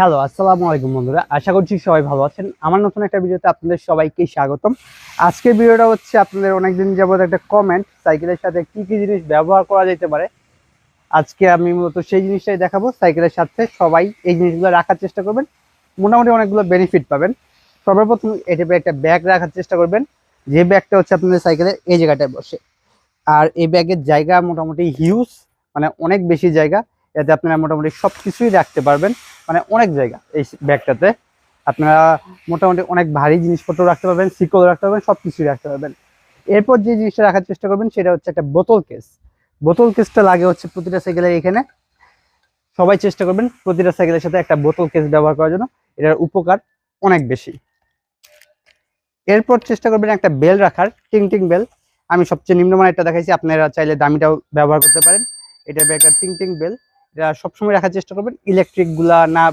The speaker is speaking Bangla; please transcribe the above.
হ্যালো, আসসালামু আলাইকুম বন্ধুরা। আশা করছি সবাই ভালো আছেন। আমার নতুন একটা ভিডিওতে আপনাদের সবাইকে স্বাগতম। আজকের ভিডিওটা হচ্ছে আপনাদের অনেকদিন যাবত একটা কমেন্ট, সাইকেলের সাথে কি কি জিনিস ব্যবহার করা যেতে পারে। আজকে আমি মূলত সেই জিনিসটাই দেখাবো। সাইকেলের সাথে সবাই এই জিনিসগুলো রাখার চেষ্টা করবেন, মোটামুটি অনেকগুলো বেনিফিট পাবেন। সর্বপ্রথম এটা একটা ব্যাগ রাখার চেষ্টা করবেন, যে ব্যাগটা হচ্ছে আপনাদের সাইকেলের এই জায়গাটায় বসে। আর এই ব্যাগের জায়গা মোটামুটি হিউজ, মানে অনেক বেশি জায়গা। এতে আপনারা মোটামুটি সব কিছুই রাখতে পারবেন, মানে অনেক জায়গা এই ব্যাগটাতে। আপনারা মোটামুটি অনেক ভারী জিনিসপত্র রাখতে পারবেন, শিকল রাখতে পারবেন, সব কিছুই রাখতে পারবেন। এরপর যে জিনিসটা রাখার চেষ্টা করবেন সেটা হচ্ছে একটা বোতল কেস। বোতল কেসটা লাগে হচ্ছে প্রতিটা সাইকেলের এখানে। সবাই চেষ্টা করবেন প্রতিটা সাইকেলের সাথে একটা বোতল কেস ব্যবহার করার জন্য, এটার উপকার অনেক বেশি। এরপর চেষ্টা করবেন একটা বেল রাখার, টিং টিং বেল। আমি সবচেয়ে নিম্নমানেরটা দেখাইছি, আপনারা চাইলে দামিটাও ব্যবহার করতে পারেন। এটা একটা টিং টিং বেল, এটা সবসময় রাখার চেষ্টা করবেন, ইলেকট্রিক গুলা না